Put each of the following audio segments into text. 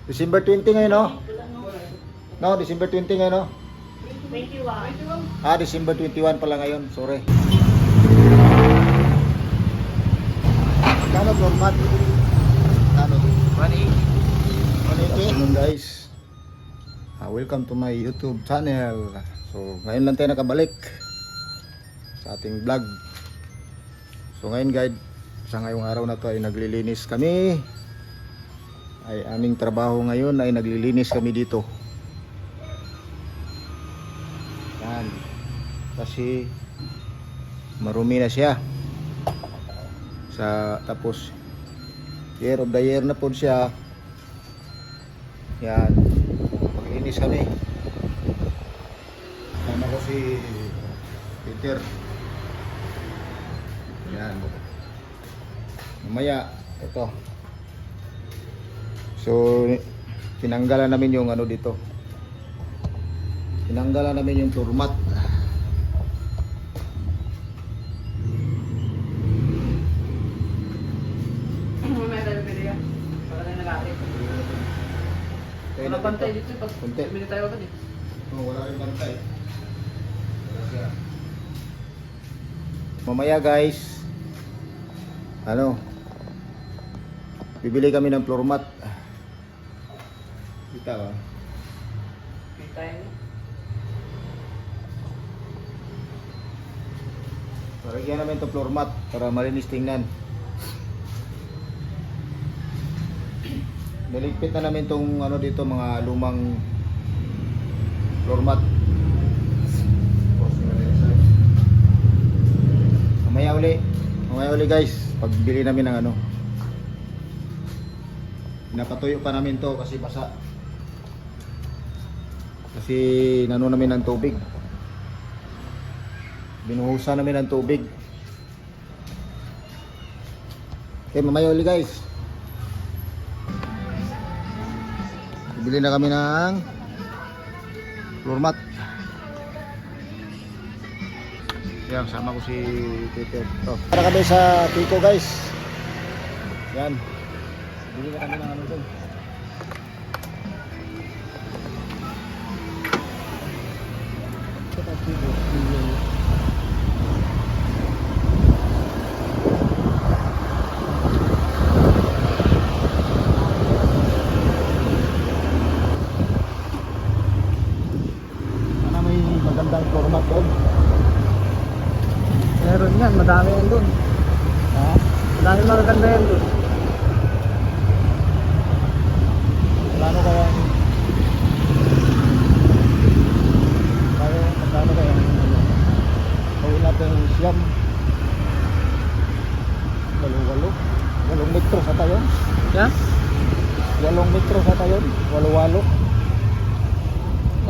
December 20 ngayon, no? No, December 20 ngayon, no? 21. Ah, December 21 pala ngayon. Sorry. Kano format? Kano? 180. 180. Afternoon, guys. Welcome to my YouTube channel. So, ngayon lang tayo nakabalik sa ating vlog. So, ngayon guys, sa ngayong araw na to ay naglilinis kami. Ay aming trabaho ngayon ay naglilinis kami dito. Yan. Kasi marumi na siya. Tapos year of the year na po siya. Yan. Maglinis kami. Sama ko si Peter. Yan. Mamaya ito. So tinanggalan namin yung ano dito. Tinanggalan namin yung floor mat. Wala bantay dito pag Kunti. bumili tayo agad eh. Oh, wala rin bantay. Wala siya. Mamaya guys, bibili kami ng floor mat. Kita ba? Kita yun. Paragyan namin ito floor mat para malinis tingnan. Niligpit na namin tong dito mga lumang floor mat. Mamaya uli guys, pagbili namin ng napatuyo pa namin to kasi basa. Kasi namin ng tubig. Binuhusan namin ng tubig. Okay, mamaya uli guys. Bibili na kami ng floor mat. Yan, sama ko si Peter. Para kami sa Pico guys. Yan. Bili na kami ng doon. Sana may magandang floor mat doon. Meron yan, madami yan dun. Ha? Madami magaganda yan dun. Magkano kaya? Magkano kaya? Gawin natin siyam. 8 metro sa tayon. Yan? 8 metro sa tayon. 8.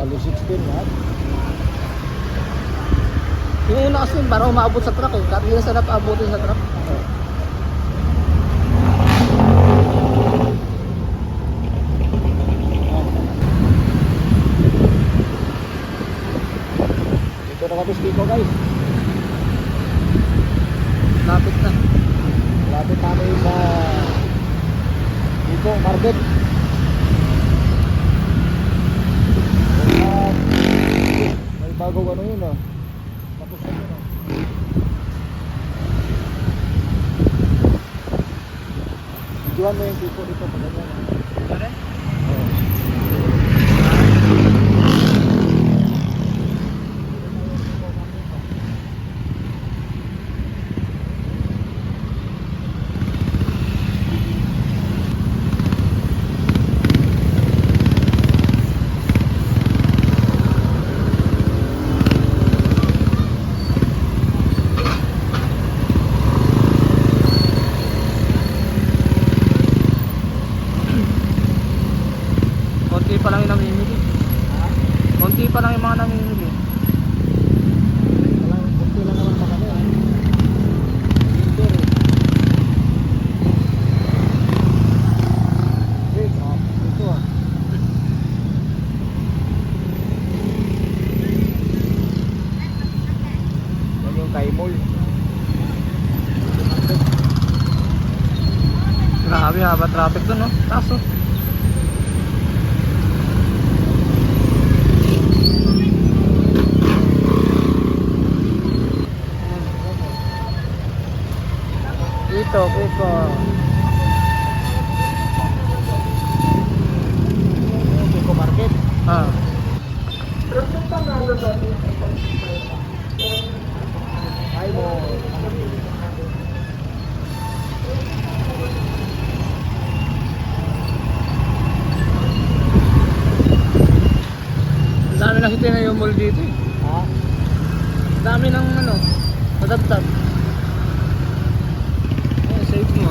Kali 16 ha? Yung una kasi para umaabot sa truck eh. Kahit hindi na sarap aabotin sa truck. Ito na kami dito guys. Lapit na. Lapit kami sa Pico Market. May bagong yun oh. Tapos na yun oh. Videoan mo yung Pico dito pag ganyan. Pare? Konti pa lang yung namimili. Konti pa lang yung mga namimili. Kunti lang naman pa kami ah. Ito ah. Yan yung Kaimol. Grabe haba traffic dun no. Kaso kasi tinayo mall dito eh. Ha? Dami ng ano, madagdag. Eh, safe mo.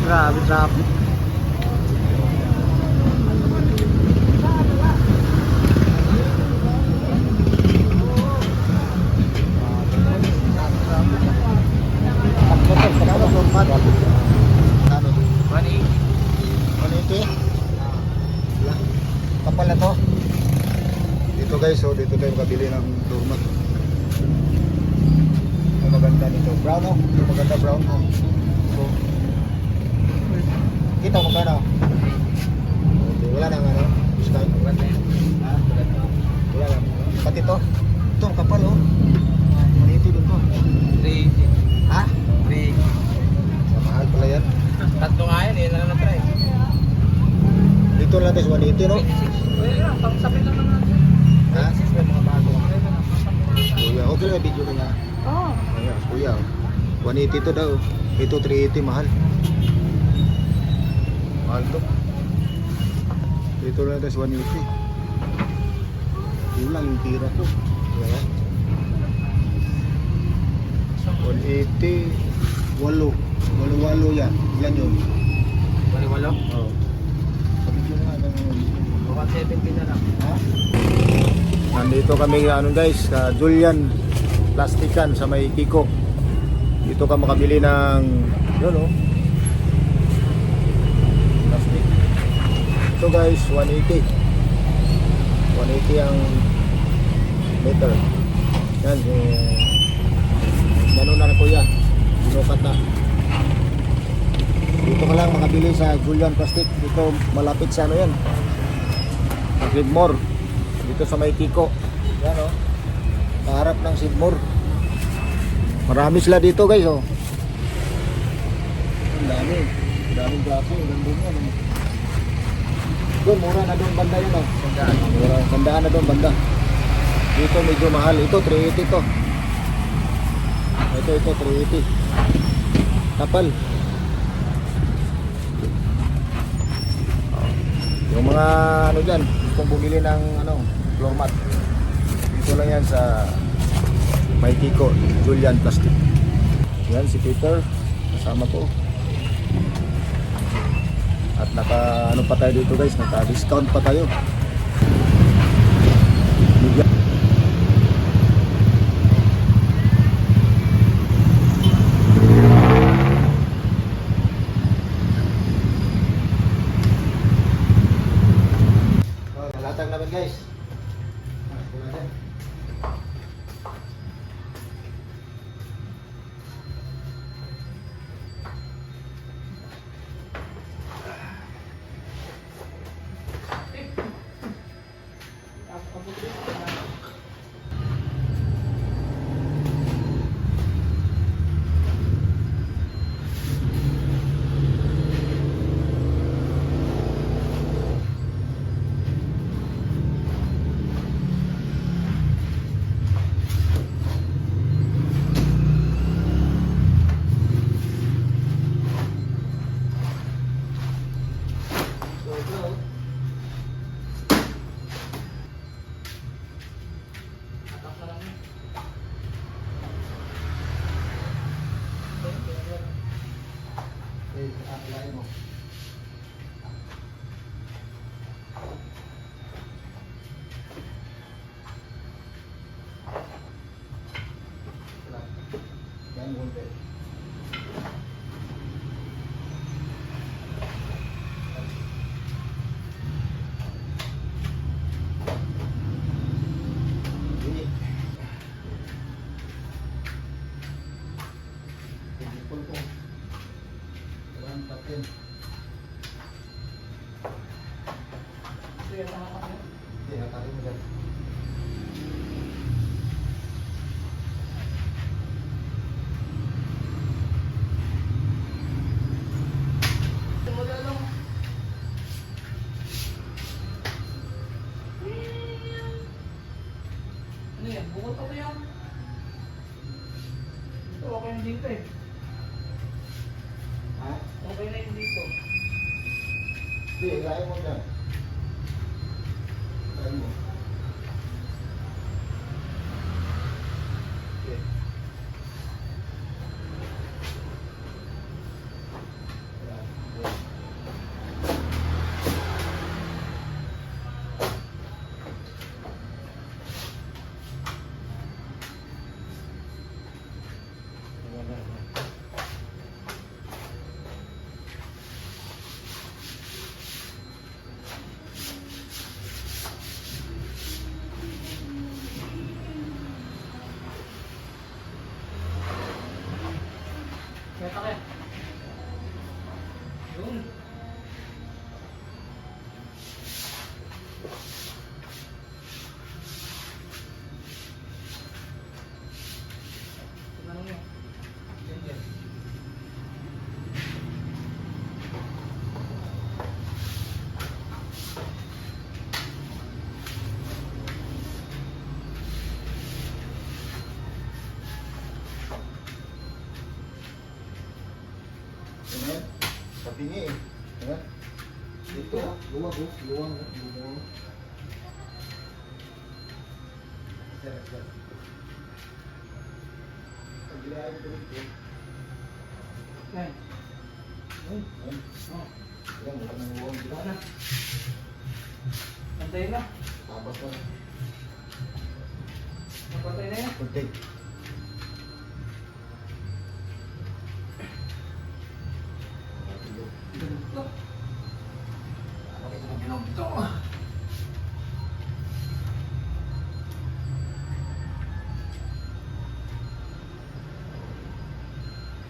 Grabe traffic. Kano format? Kano? 180. 180? Yeah. Kapal na to. Dito guys, so dito tayo makabili ng doormat. Ang maganda nito. Brown oh. Ang maganda brown oh. So, kita mo kano? Okay, wala nang ano? Discount? Wala na yan. Ha? Wala lang. Pati to. Ito, ang kapal oh. 180 din to. 380. Ha? 380. Sa mahal pala yan. Tatlo nga yan, yun na lang na-try. Dito lang guys, 180 no? Pwede lang, pangsapin lang naman natin. Ha? May mga bago. Kuya, okay lang video niya. Oo. Ayan, kuya. 180 to daw. Ito 380 mahal. Mahal to. Dito lang guys 180. Yun lang yung tira ko. Ayan. 180. Walo. Walo yan. Ilan yun? Walo-walo? Oo. Video na nga. 170 na lang. Ha? Nandito kami ano guys, sa Julian Plastikan sa may Kiko. Dito ka makabili ng yun oh. Plastic. Ito guys, 180. 180 ang meter. Yan, ano na kuya. Binukat na. Dito ka lang makabili sa Julian Plastic. Dito malapit sa ano yan. Sidmore. Dito sa may Kiko. Yan oh. Kaharap ng Sidmore. Marami sila dito guys oh. Ang dami. Daming klase. Gandun yan. Doon, mura na doon banda yun oh. Mura. Sandaan na doon banda. Dito medyo mahal. Ito 380 to. Ito 380. Kapal. Yung mga ano dyan, kung bumili ng ano, floor mat. Dito lang yan sa may Kiko, Julian Plastic. Yan si Peter, kasama ko. At naka ano pa tayo dito guys, naka discount pa tayo. Latag naman guys. Ano yan? Bukod ako yan. Ito, okay na dito eh. Ha? Okay na yung dito. Hindi, ilahin mo dyan. Ilahin mo. Okay. Kaya kaya. Yun. Tingnan mo. Yan, yan. Ayan. Kapingi eh. Ayan. Dito, luwag oh. Luwag oh. Luwag. Sir, sir. Pagbilayan ko dito. Yan. Ayan. Ayan. Oh, Ayan, wala nang luwag dito. ito na. Pantay na. Tapos na. Napatay na yan. Kunti. Ito. Ito na binugto.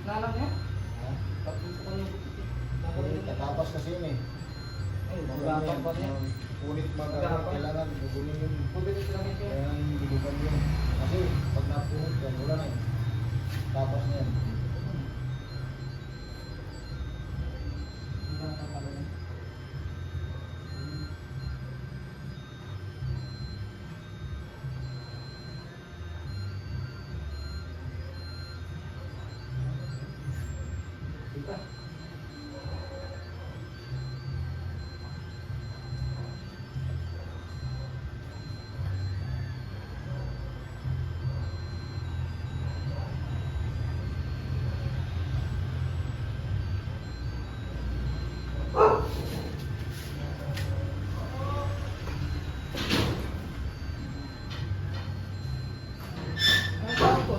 Nalang niya? Tapos ko yung Tatapas kasi yun eh. ay, magapang pa niya. Punit Magapang. kailangan gugunin yun. Pubilis lang ito. Kaya yung bilugan yun. Kasi pag napunit yan, wala na yun. Tapas na yan. Kita.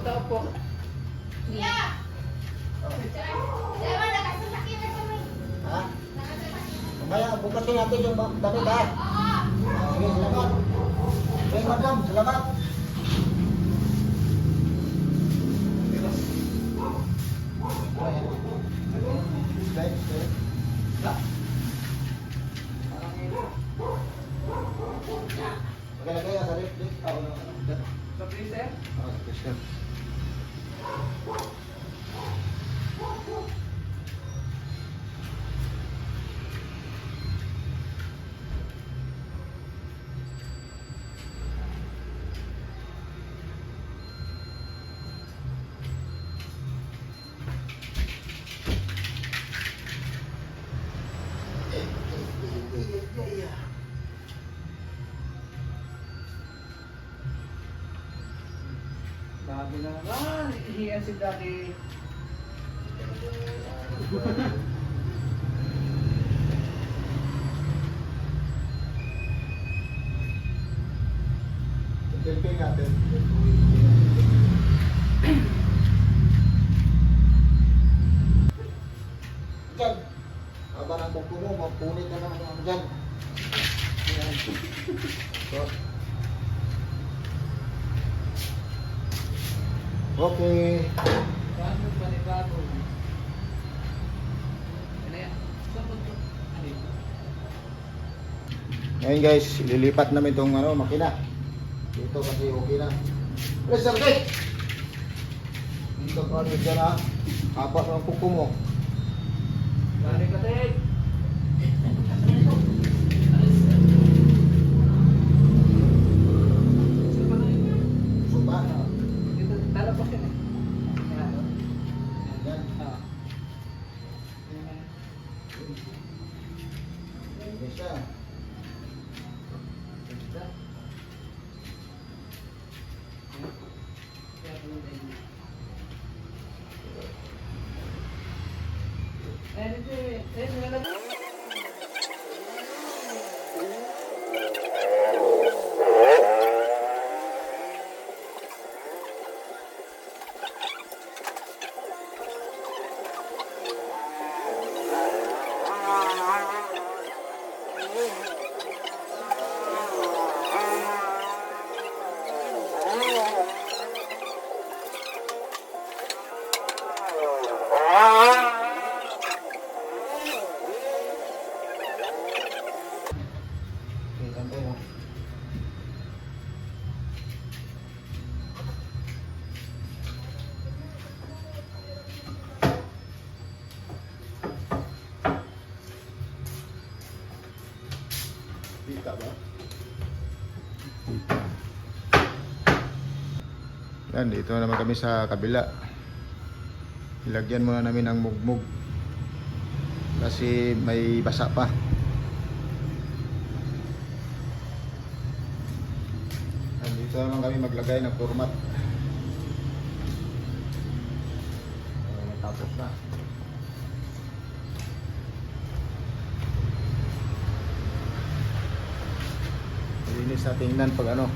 Tao po. Ha? Mamaya, bukasin natin yung damit ha. Sige, salamat. Okay, madam, salamat. Slide, slide. Lagay sa rip, rip. Sa freezer? Special. Bago na naman. Ihiyan si Daddy. Tilping natin. Diyan. Haba ng bukto mo, mapunit na naman ang dyan. Ayan. So. Okay. Bago pa ni bago. Ano yan? Sabot ko. Ano yun? Ngayon guys, lilipat namin itong makina. Dito kasi okay na. Please, sir, okay. Dito ka rin dyan ha. Haba ng kuko mo. Galing ka, Ted. Suba. Dito, talabas yun eh. Ayan. Yan, dito naman kami sa kabila. Ilagyan muna namin ang mugmug. Kasi may basa pa. Yan, dito naman kami maglagay ng format. Tapos na. Linis na tingnan pag ano.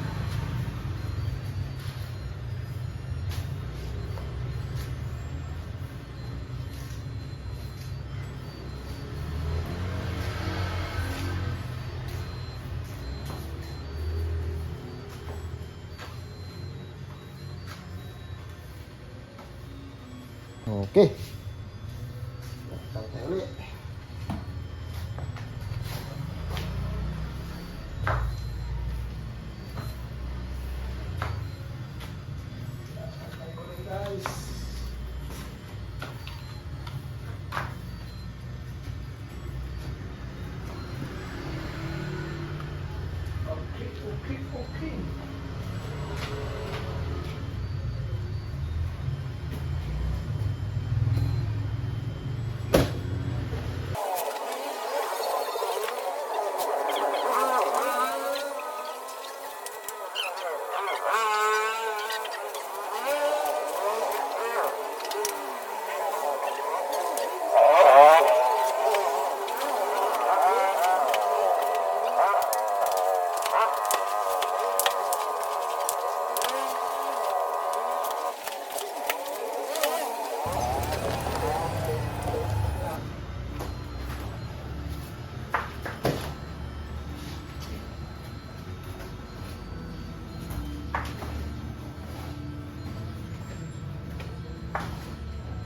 Okay. Tayo ulit. Guys. Okay.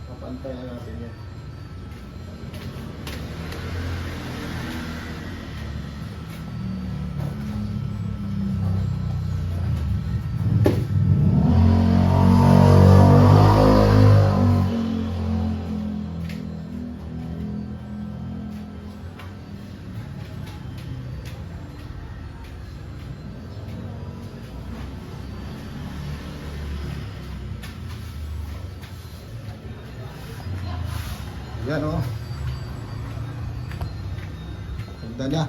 Papantay na natin yan. Yan o. Ganda niya.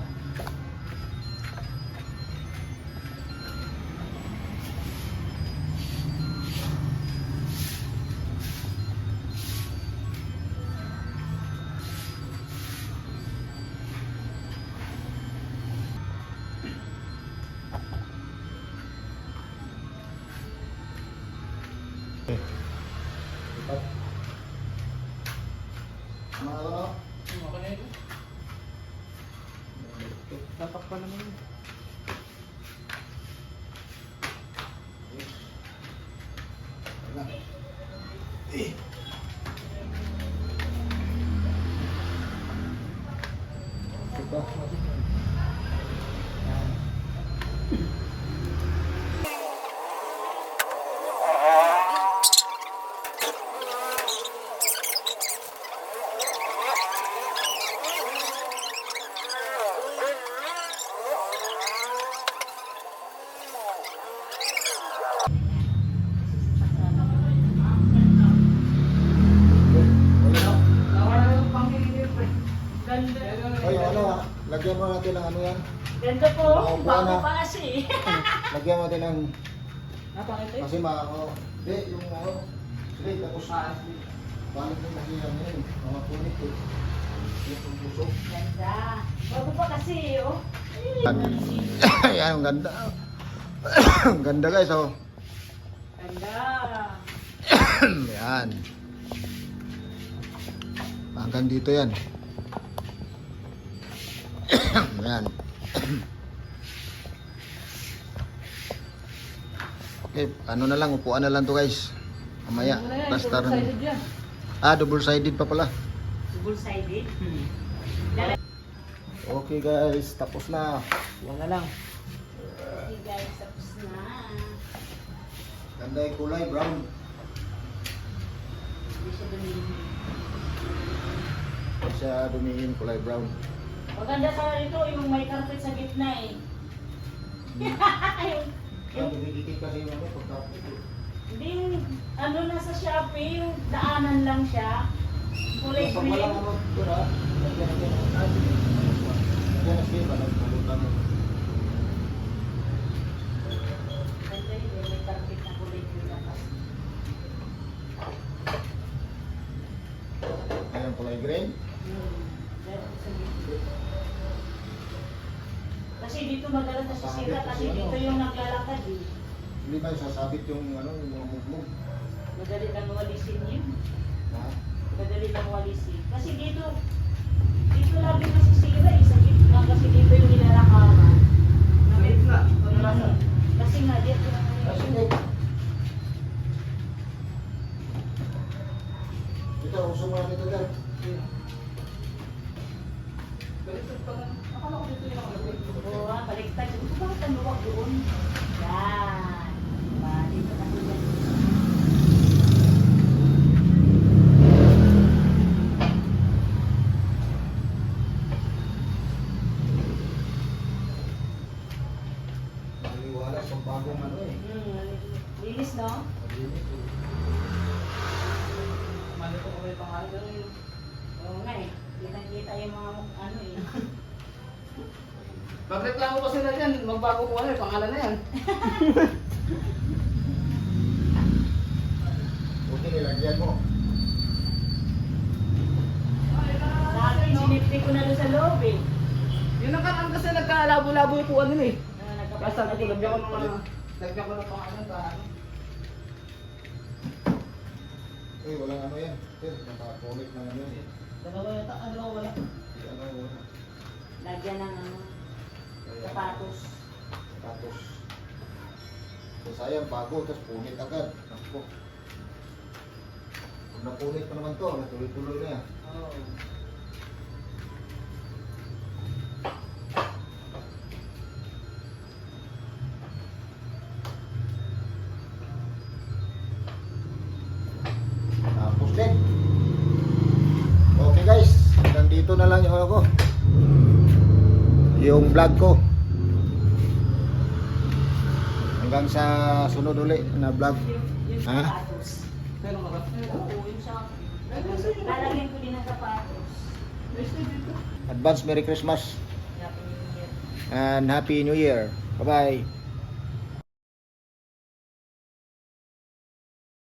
Okay. Ano? Okay na ito. Tapak pa naman yun. Ay, ano, lagyan mo natin ng ano yan. Ganda po. Oo, Bago na. pa kasi. Lagyan mo natin ng, Napakita kasi hindi, yung ano, sige, tapos balik mo kasi yan yun, mga punit eh. Yung pusok. Ganda. Bago pa kasi, oh. Ayan, ang ganda. Ang ganda guys, oh. Ganda. Yan. Hanggang dito yan. Yan. Okay, ano na lang, upuan na lang to guys. Mamaya, basta rin. Double sided pa pala. Double-sided. Okay guys, tapos na. Yan na lang. Okay guys, tapos na. Ganda yung kulay, brown. Hindi siya dumihin. Pag siya dumihin, kulay brown. Maganda sa ito, yung may carpet sa gitna eh. Yung Dumidikit kasi yung ano, pagkapit. Hindi yung, ano, nasa Shopee, yung daanan lang siya. Kulay Pag walang green. ano, doon ha. Lagyan natin ng sabi. Lagyan natin yung pulutan mo. Ganda yun, eh, may carpet na kulay green na kasi. Ayan, kulay green. Meron sa gitna. Kasi dito madalas nasisira kasi dito yung naglalakad eh. Hindi ba sasabit yung ano, yung mga mugmug? Madali lang walisin yun. Ha? Madali lang walisin. Kasi dito lagi nasisira eh. Sa gitna kasi dito yung nilalakaran. Sa gitna? Ano Mm. nasa? Kasi nga dito lang Kasi hindi. Ito, uso mo lang ito dyan. Baliktad pa nga. Akala ko dito yung nakalagay. Oo, baliktad. Ito bakit ang luwag doon? Yan. Dito na ko yan. Naliwala sa bagong ano eh. Linis, no? Malinis eh. Malito ko may pangalan. Pero yung Oo nga eh. Kitang-kita yung mga ano eh. magreklamo pa sila dyan, magbago ko ano, pangalan na yan. Buti nilagyan mo. Dati sinipti ko na doon sa loob eh. Yung nakaraan kasi nagkalabo-labo yung kuha nila eh. Ah, Kaya sabi ko, lagyan ko ng Palit. lagyan ko ng pangalan sa ano. Eh, walang ano yan. Sir, nakakulit na ano yan. Dalawa yata, dalawa wala. Hindi ano, wala. Lagyan ng ano, sapatos. Tapos, so sayang, bago, tapos punit agad. Ako. Pag napunit pa naman to, natuloy-tuloy na yan. Oo. Tapos din. Okay guys, nandito na lang yung ako. Yung vlog ko. Hanggang sa sunod uli na vlog. Yung Ha? sapatos. Pero maka. Oo, yung sa lalagyan ko din ng sapatos. Advance Merry Christmas Happy New Year. and Happy New Year. Bye-bye.